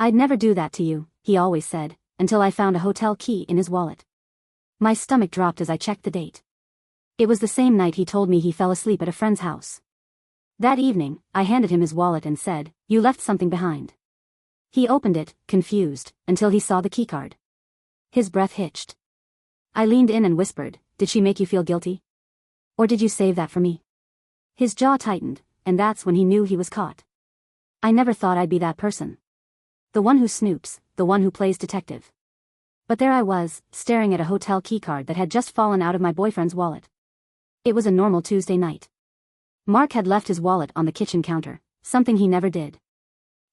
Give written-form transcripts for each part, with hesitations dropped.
"I'd never do that to you," he always said, until I found a hotel key in his wallet. My stomach dropped as I checked the date. It was the same night he told me he fell asleep at a friend's house. That evening, I handed him his wallet and said, "You left something behind." He opened it, confused, until he saw the keycard. His breath hitched. I leaned in and whispered, "Did she make you feel guilty? Or did you save that for me?" His jaw tightened, and that's when he knew he was caught. I never thought I'd be that person. The one who snoops, the one who plays detective. But there I was, staring at a hotel keycard that had just fallen out of my boyfriend's wallet. It was a normal Tuesday night. Mark had left his wallet on the kitchen counter, something he never did.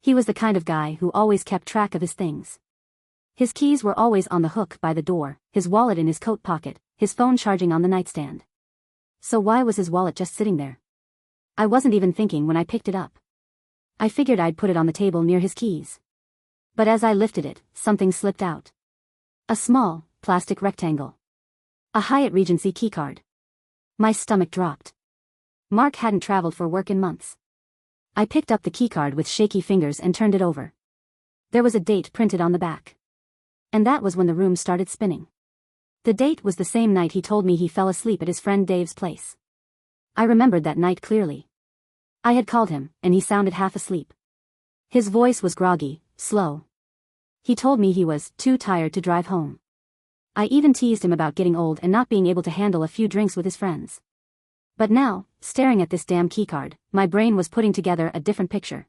He was the kind of guy who always kept track of his things. His keys were always on the hook by the door, his wallet in his coat pocket, his phone charging on the nightstand. So why was his wallet just sitting there? I wasn't even thinking when I picked it up. I figured I'd put it on the table near his keys. But as I lifted it, something slipped out. A small, plastic rectangle. A Hyatt Regency keycard. My stomach dropped. Mark hadn't traveled for work in months. I picked up the keycard with shaky fingers and turned it over. There was a date printed on the back. And that was when the room started spinning. The date was the same night he told me he fell asleep at his friend Dave's place. I remembered that night clearly. I had called him, and he sounded half asleep. His voice was groggy, slow. He told me he was too tired to drive home. I even teased him about getting old and not being able to handle a few drinks with his friends. But now, staring at this damn keycard, my brain was putting together a different picture.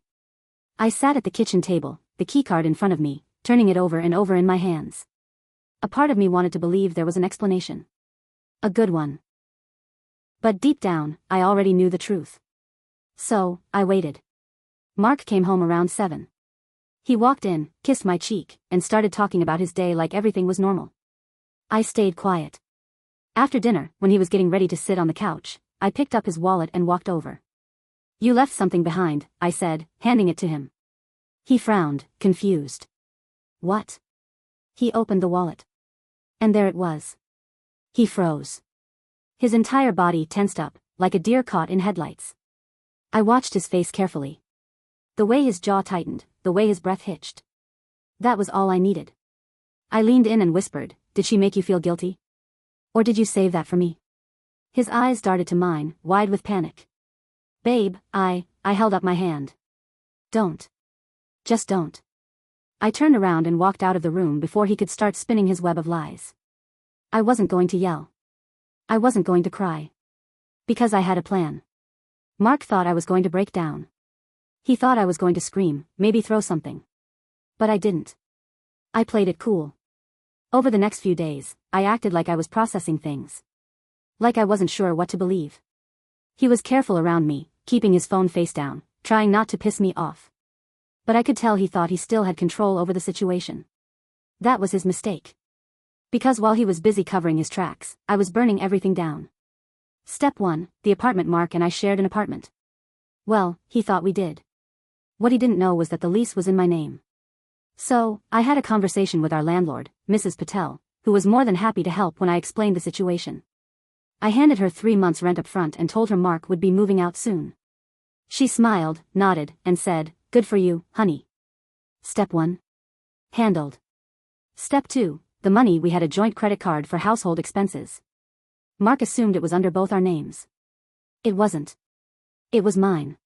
I sat at the kitchen table, the keycard in front of me, turning it over and over in my hands. A part of me wanted to believe there was an explanation. A good one. But deep down, I already knew the truth. So, I waited. Mark came home around 7. He walked in, kissed my cheek, and started talking about his day like everything was normal. I stayed quiet. After dinner, when he was getting ready to sit on the couch, I picked up his wallet and walked over. "You left something behind," I said, handing it to him. He frowned, confused. "What?" He opened the wallet. And there it was. He froze. His entire body tensed up, like a deer caught in headlights. I watched his face carefully. The way his jaw tightened, the way his breath hitched. That was all I needed. I leaned in and whispered, "Did she make you feel guilty? Or did you save that for me?" His eyes darted to mine, wide with panic. "Babe, I held up my hand. Don't. Just don't." I turned around and walked out of the room before he could start spinning his web of lies. I wasn't going to yell. I wasn't going to cry. Because I had a plan. Mark thought I was going to break down. He thought I was going to scream, maybe throw something. But I didn't. I played it cool. Over the next few days, I acted like I was processing things. Like I wasn't sure what to believe. He was careful around me, keeping his phone face down, trying not to piss me off. But I could tell he thought he still had control over the situation. That was his mistake. Because while he was busy covering his tracks, I was burning everything down. Step 1, the apartment. Mark and I shared an apartment. Well, he thought we did. What he didn't know was that the lease was in my name. So, I had a conversation with our landlord, Mrs. Patel, who was more than happy to help when I explained the situation. I handed her 3 months' rent up front and told her Mark would be moving out soon. She smiled, nodded, and said, "Good for you, honey." Step 1. Handled. Step 2, the money. We had a joint credit card for household expenses. Mark assumed it was under both our names. It wasn't. It was mine.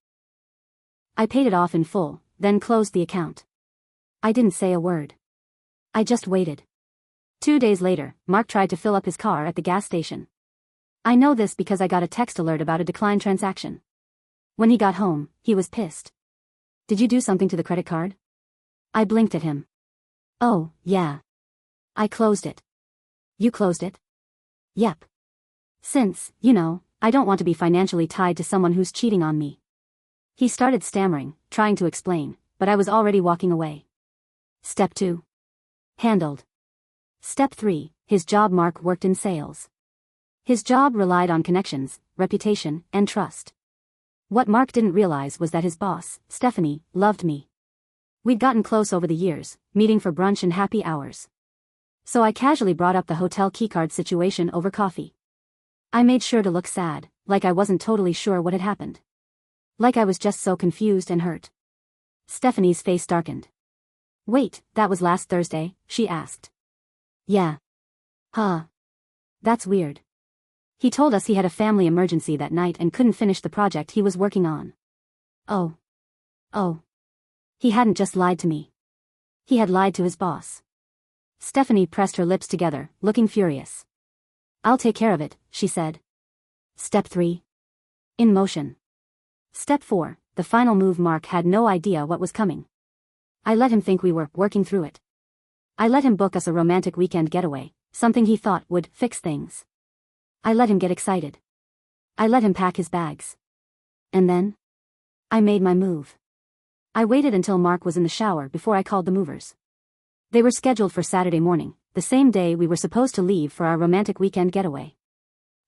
I paid it off in full, then closed the account. I didn't say a word. I just waited. 2 days later, Mark tried to fill up his car at the gas station. I know this because I got a text alert about a declined transaction. When he got home, he was pissed. "Did you do something to the credit card?" I blinked at him. "Oh, yeah. I closed it." "You closed it?" "Yep. Since, I don't want to be financially tied to someone who's cheating on me." He started stammering, trying to explain, but I was already walking away. Step 2. Handled. Step 3, his job. Mark worked in sales. His job relied on connections, reputation, and trust. What Mark didn't realize was that his boss, Stephanie, loved me. We'd gotten close over the years, meeting for brunch and happy hours. So I casually brought up the hotel keycard situation over coffee. I made sure to look sad, like I wasn't totally sure what had happened. Like I was just so confused and hurt. Stephanie's face darkened. Wait, that was last Thursday, she asked. Yeah. Huh. That's weird. He told us he had a family emergency that night and couldn't finish the project he was working on. Oh. Oh. He hadn't just lied to me. He had lied to his boss. Stephanie pressed her lips together, looking furious. I'll take care of it, she said. Step 3. In motion. Step 4, the final move. Mark had no idea what was coming. I let him think we were working through it. I let him book us a romantic weekend getaway, something he thought would fix things. I let him get excited. I let him pack his bags. And then? I made my move. I waited until Mark was in the shower before I called the movers. They were scheduled for Saturday morning, the same day we were supposed to leave for our romantic weekend getaway.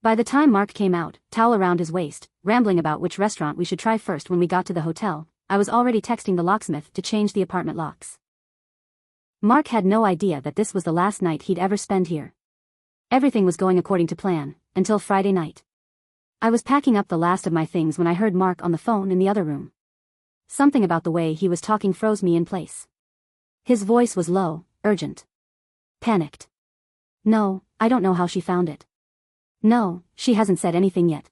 By the time Mark came out, towel around his waist, rambling about which restaurant we should try first when we got to the hotel, I was already texting the locksmith to change the apartment locks. Mark had no idea that this was the last night he'd ever spend here. Everything was going according to plan, until Friday night. I was packing up the last of my things when I heard Mark on the phone in the other room. Something about the way he was talking froze me in place. His voice was low, urgent. Panicked. No, I don't know how she found it. No, she hasn't said anything yet.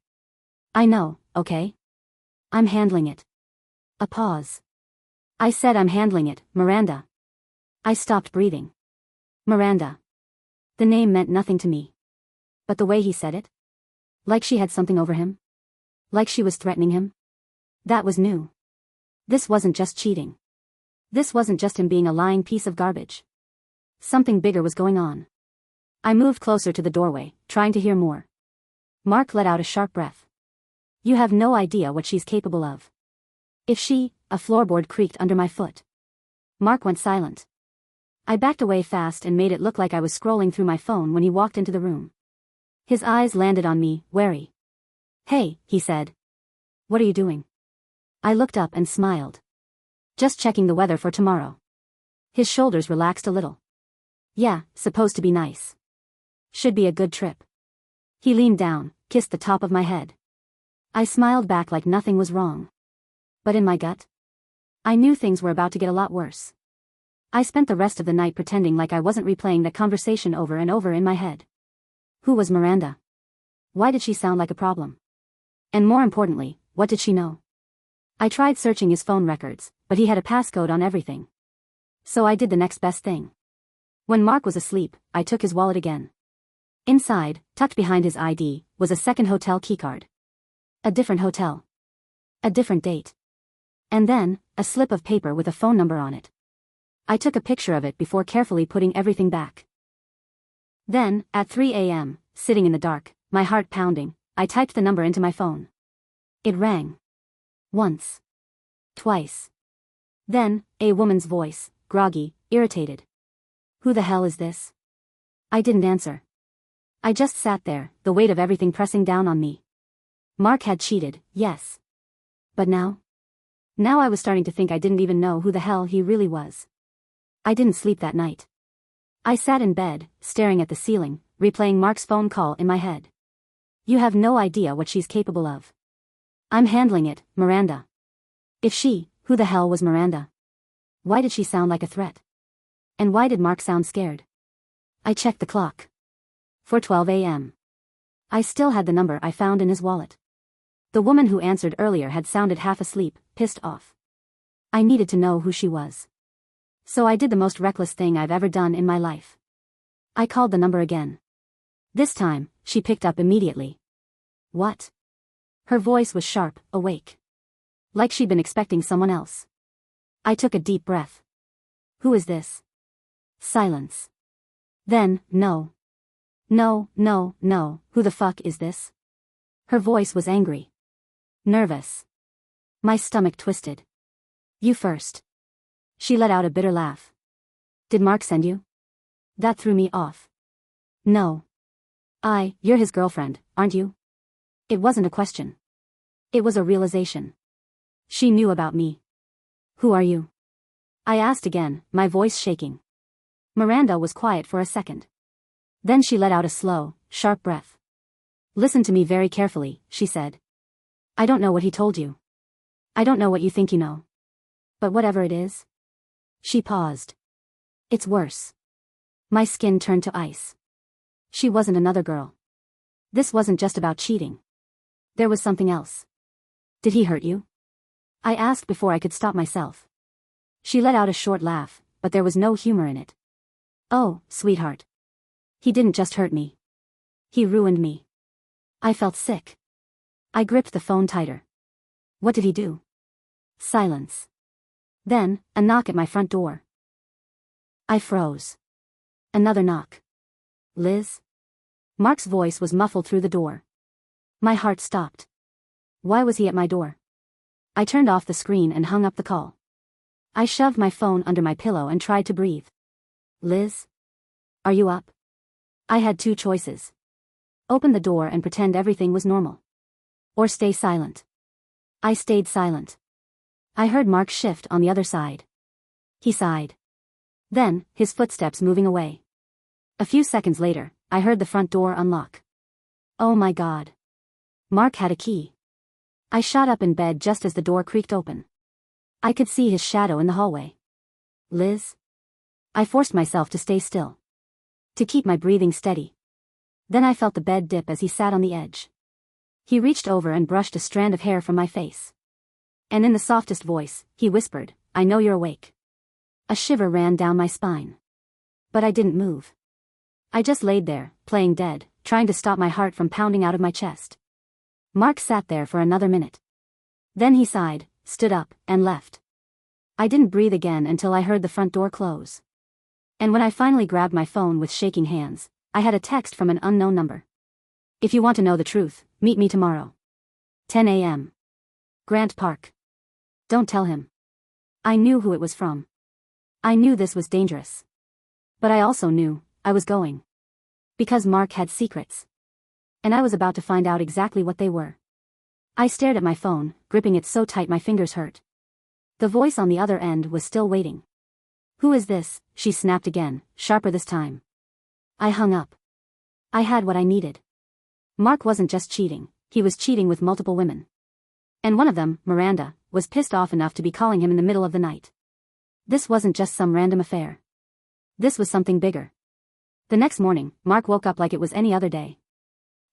I know, okay? I'm handling it. A pause. I said I'm handling it, Miranda. I stopped breathing. Miranda. The name meant nothing to me. But the way he said it? Like she had something over him? Like she was threatening him? That was new. This wasn't just cheating. This wasn't just him being a lying piece of garbage. Something bigger was going on. I moved closer to the doorway, trying to hear more. Mark let out a sharp breath. You have no idea what she's capable of. If she, a floorboard creaked under my foot. Mark went silent. I backed away fast and made it look like I was scrolling through my phone when he walked into the room. His eyes landed on me, wary. Hey, he said. What are you doing? I looked up and smiled. Just checking the weather for tomorrow. His shoulders relaxed a little. Yeah, supposed to be nice. Should be a good trip. He leaned down, kissed the top of my head. I smiled back like nothing was wrong. But in my gut, I knew things were about to get a lot worse. I spent the rest of the night pretending like I wasn't replaying that conversation over and over in my head. Who was Miranda? Why did she sound like a problem? And more importantly, what did she know? I tried searching his phone records, but he had a passcode on everything. So I did the next best thing. When Mark was asleep, I took his wallet again. Inside, tucked behind his ID, was a second hotel keycard. A different hotel. A different date. And then, a slip of paper with a phone number on it. I took a picture of it before carefully putting everything back. Then, at 3 a.m., sitting in the dark, my heart pounding, I typed the number into my phone. It rang. Once. Twice. Then, a woman's voice, groggy, irritated. Who the hell is this? I didn't answer. I just sat there, the weight of everything pressing down on me. Mark had cheated, yes. But now? Now I was starting to think I didn't even know who the hell he really was. I didn't sleep that night. I sat in bed, staring at the ceiling, replaying Mark's phone call in my head. You have no idea what she's capable of. I'm handling it, Miranda. If she, who the hell was Miranda? Why did she sound like a threat? And why did Mark sound scared? I checked the clock. 4:12 a.m. I still had the number I found in his wallet. The woman who answered earlier had sounded half asleep, pissed off. I needed to know who she was. So I did the most reckless thing I've ever done in my life. I called the number again. This time, she picked up immediately. What? Her voice was sharp, awake. Like she'd been expecting someone else. I took a deep breath. Who is this? Silence. Then, no. No, no, no, who the fuck is this? Her voice was angry. Nervous. My stomach twisted. You first. She let out a bitter laugh. Did Mark send you? That threw me off. No. You're his girlfriend, aren't you? It wasn't a question. It was a realization. She knew about me. Who are you? I asked again, my voice shaking. Miranda was quiet for a second. Then she let out a slow, sharp breath. Listen to me very carefully, she said. I don't know what he told you. I don't know what you think you know. But whatever it is, She paused. It's worse. My skin turned to ice. She wasn't another girl. This wasn't just about cheating. There was something else. Did he hurt you? I asked before I could stop myself. She let out a short laugh, but there was no humor in it. Oh, sweetheart. He didn't just hurt me. He ruined me. I felt sick. I gripped the phone tighter. What did he do? Silence. Then, a knock at my front door. I froze. Another knock. Liz? Mark's voice was muffled through the door. My heart stopped. Why was he at my door? I turned off the screen and hung up the call. I shoved my phone under my pillow and tried to breathe. Liz? Are you up? I had two choices. Open the door and pretend everything was normal. Or stay silent. I stayed silent. I heard Mark shift on the other side. He sighed. Then, his footsteps moving away. A few seconds later, I heard the front door unlock. Oh my God. Mark had a key. I shot up in bed just as the door creaked open. I could see his shadow in the hallway. Liz? I forced myself to stay still. To keep my breathing steady. Then I felt the bed dip as he sat on the edge. He reached over and brushed a strand of hair from my face. And in the softest voice, he whispered, I know you're awake. A shiver ran down my spine. But I didn't move. I just laid there, playing dead, trying to stop my heart from pounding out of my chest. Mark sat there for another minute. Then he sighed, stood up, and left. I didn't breathe again until I heard the front door close. And when I finally grabbed my phone with shaking hands, I had a text from an unknown number. If you want to know the truth, meet me tomorrow. 10 a.m. Grant Park. Don't tell him. I knew who it was from. I knew this was dangerous. But I also knew I was going. Because Mark had secrets. And I was about to find out exactly what they were. I stared at my phone, gripping it so tight my fingers hurt. The voice on the other end was still waiting. Who is this? She snapped again, sharper this time. I hung up. I had what I needed. Mark wasn't just cheating, he was cheating with multiple women. And one of them, Miranda, was pissed off enough to be calling him in the middle of the night. This wasn't just some random affair. This was something bigger. The next morning, Mark woke up like it was any other day.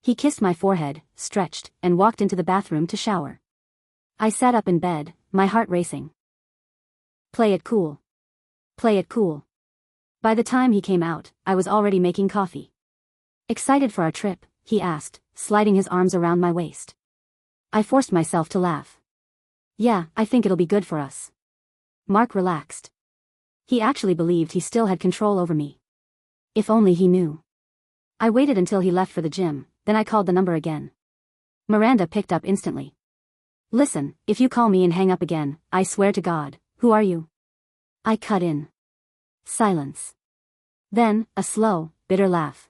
He kissed my forehead, stretched, and walked into the bathroom to shower. I sat up in bed, my heart racing. Play it cool. Play it cool. By the time he came out, I was already making coffee. Excited for our trip, he asked, sliding his arms around my waist. I forced myself to laugh. Yeah, I think it'll be good for us. Mark relaxed. He actually believed he still had control over me. If only he knew. I waited until he left for the gym, then I called the number again. Miranda picked up instantly. Listen, if you call me and hang up again, I swear to God, who are you? I cut in. Silence. Then, a slow, bitter laugh.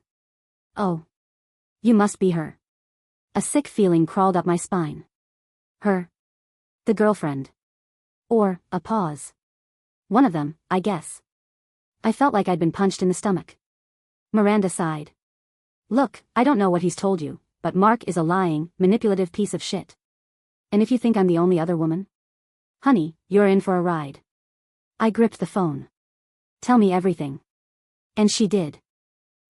Oh. You must be her. A sick feeling crawled up my spine. Her. The girlfriend. Or, a pause. One of them, I guess. I felt like I'd been punched in the stomach. Miranda sighed. Look, I don't know what he's told you, but Mark is a lying, manipulative piece of shit. And if you think I'm the only other woman? Honey, you're in for a ride. I gripped the phone. Tell me everything. And she did.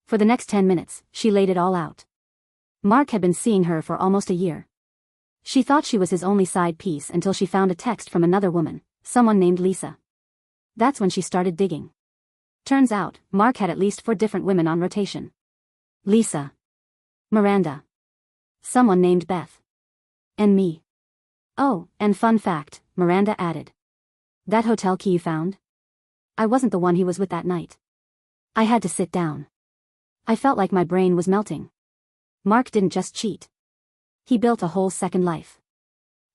For the next 10 minutes, she laid it all out. Mark had been seeing her for almost a year. She thought she was his only side piece until she found a text from another woman, someone named Lisa. That's when she started digging. Turns out, Mark had at least 4 different women on rotation. Lisa. Miranda. Someone named Beth. And me. Oh, and fun fact, Miranda added. That hotel key you found? I wasn't the one he was with that night. I had to sit down. I felt like my brain was melting. Mark didn't just cheat. He built a whole second life.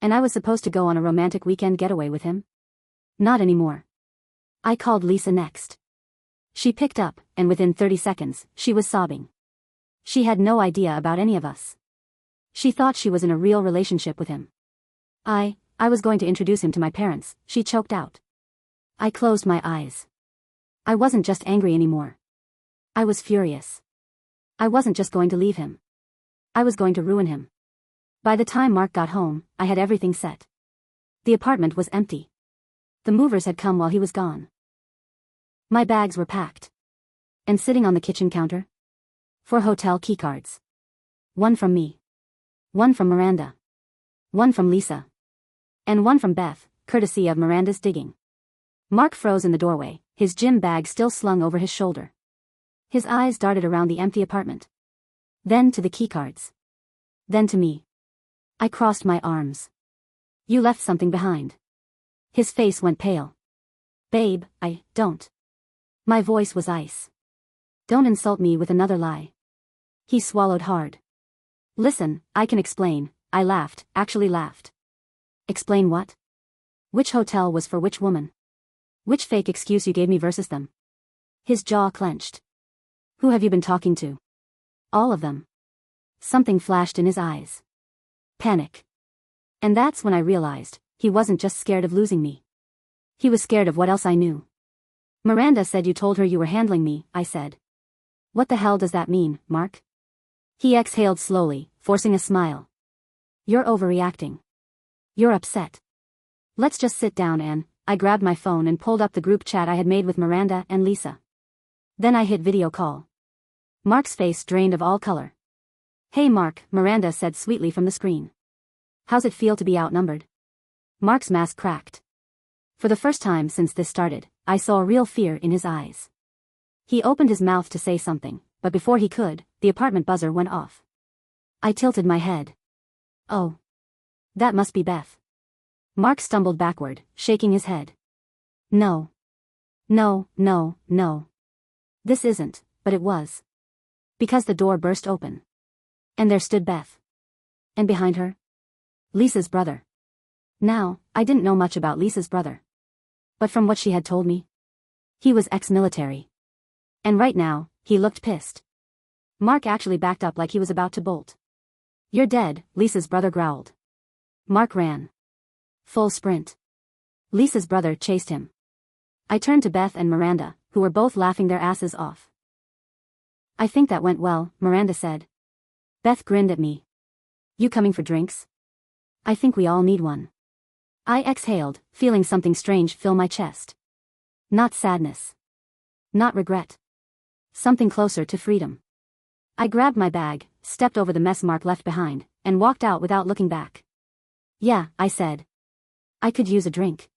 And I was supposed to go on a romantic weekend getaway with him? Not anymore. I called Lisa next. She picked up, and within 30 seconds, she was sobbing. She had no idea about any of us. She thought she was in a real relationship with him. I was going to introduce him to my parents, she choked out. I closed my eyes. I wasn't just angry anymore. I was furious. I wasn't just going to leave him. I was going to ruin him. By the time Mark got home, I had everything set. The apartment was empty. The movers had come while he was gone. My bags were packed. And sitting on the kitchen counter? 4 hotel keycards. 1 from me. 1 from Miranda. 1 from Lisa. And 1 from Beth, courtesy of Miranda's digging. Mark froze in the doorway, his gym bag still slung over his shoulder. His eyes darted around the empty apartment. Then to the keycards. Then to me. I crossed my arms. You left something behind. His face went pale. Babe, I don't. My voice was ice. Don't insult me with another lie. He swallowed hard. Listen, I can explain, I laughed, actually laughed. Explain what? Which hotel was for which woman? Which fake excuse you gave me versus them? His jaw clenched. Who have you been talking to? All of them. Something flashed in his eyes. Panic. And that's when I realized, he wasn't just scared of losing me. He was scared of what else I knew. Miranda said you told her you were handling me, I said. What the hell does that mean, Mark? He exhaled slowly, forcing a smile. You're overreacting. You're upset. Let's just sit down and, I grabbed my phone and pulled up the group chat I had made with Miranda and Lisa. Then I hit video call. Mark's face drained of all color. Hey Mark, Miranda said sweetly from the screen. How's it feel to be outnumbered? Mark's mask cracked. For the first time since this started, I saw real fear in his eyes. He opened his mouth to say something, but before he could, the apartment buzzer went off. I tilted my head. Oh. That must be Beth. Mark stumbled backward, shaking his head. No. No, no, no. This isn't, but it was. Because the door burst open. And there stood Beth. And behind her? Lisa's brother. Now, I didn't know much about Lisa's brother. But from what she had told me, he was ex-military. And right now, he looked pissed. Mark actually backed up like he was about to bolt. You're dead, Lisa's brother growled. Mark ran. Full sprint. Lisa's brother chased him. I turned to Beth and Miranda, who were both laughing their asses off. I think that went well, Miranda said. Beth grinned at me. You coming for drinks? I think we all need one. I exhaled, feeling something strange fill my chest. Not sadness. Not regret. Something closer to freedom. I grabbed my bag, stepped over the mess Mark left behind, and walked out without looking back. Yeah, I said. I could use a drink.